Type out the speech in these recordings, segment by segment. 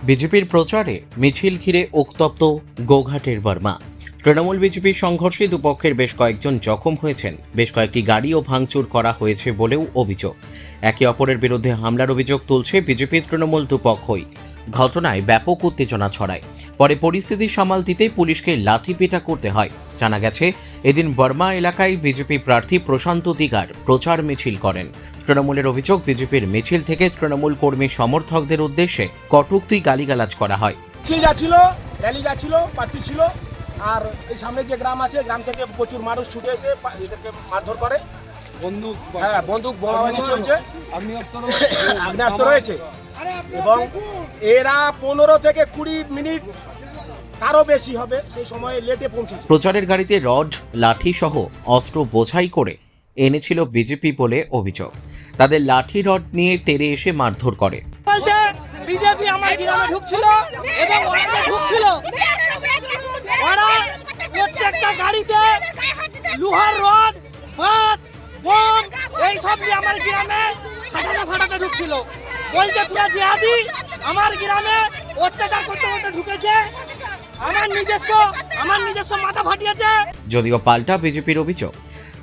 বিজেপির প্রচারে মিছিল ঘিরে উত্তপ্ত গোঘাটের বর্মা। তৃণমূল বিজেপির সংঘর্ষে দুপক্ষের বেশ কয়েকজন জখম হয়েছেন, বেশ কয়েকটি গাড়িও ভাঙচুর করা হয়েছে বলেও অভিযোগ। একে অপরের বিরুদ্ধে হামলার অভিযোগ তুলছে বিজেপি তৃণমূল দুপক্ষই। ঘটনায় ব্যাপক উত্তেজনা ছড়ায়। পরে পরিস্থিতি সামাল দিতে পুলিশকে লাঠিপেটা করতে হয়। জানা গেছে, এদিন বর্মা এলাকায় বিজেপি প্রার্থী প্রশান্ত দিগার প্রচার মিছিল করেন। তৃণমূলের অভিযোগ, বিজেপির মিছিল থেকে তৃণমূল কর্মী সমর্থকদের উদ্দেশ্যে কটূক্তি গালিগালাজ করা হয়। মিছিল যাচ্ছিল, র্যালি যাচ্ছিল, পার্টি ছিল, আর এই সামনে যে গ্রাম আছে, গ্রাম থেকে প্রচুর মানুষ ছুটে এসে এদেরকে মারধর করে। বন্দুক বোমাবাজি চলছে, আগ্নেয়াস্ত্র রয়েছে, এবং এরা 15 থেকে 20 মিনিট তারও বেশি হবে সেই সময়ে লেটে পৌঁছেছে। প্রচারের গাড়িতে রড, লাঠি সহ অস্ত্র বোঝাই করে এনেছিল বিজেপি বলে অভিযোগ। তাদের লাঠি রড নিয়ে তেড়ে এসে মারধর করে। বিজেপি আমার গ্রামে ঢুকছিল এবং ওরা ঢুকছিল, ওরা প্রত্যেকটা গাড়িতে লোহার রড, বাস, বোম এইসব দিয়ে আমার গ্রামে ফাটাতে ঢুকছিল। বলছে তোরা জিহাদি, আমার গ্রামে অত্যাচার করতে করতে ঢুকেছে, আমার নিজস্ব মাথা ফাটিয়েছে। যদিও পাল্টা বিজেপির অভিযোগ,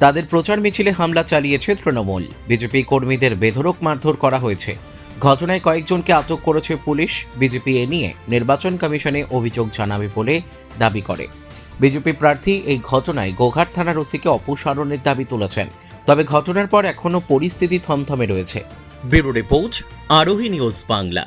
তাদের প্রচার মিছিলে হামলা চালিয়েছে তৃণমূল। বিজেপি কর্মীদের বেধড়ক মারধর করা হয়েছে। ঘটনায় কয়েকজনকে আটক করেছে পুলিশ। বিজেপি এ নিয়ে নির্বাচন কমিশনে অভিযোগ জানাবে বলে দাবি করে। বিজেপি প্রার্থী এই ঘটনায় গোঘাট থানার ওসিকে অপসারণের দাবি তুলেছেন। তবে ঘটনার পর এখনও পরিস্থিতি থমথমে রয়েছে। ব্যুরো রিপোর্ট, আরোহী নিউজ বাংলা।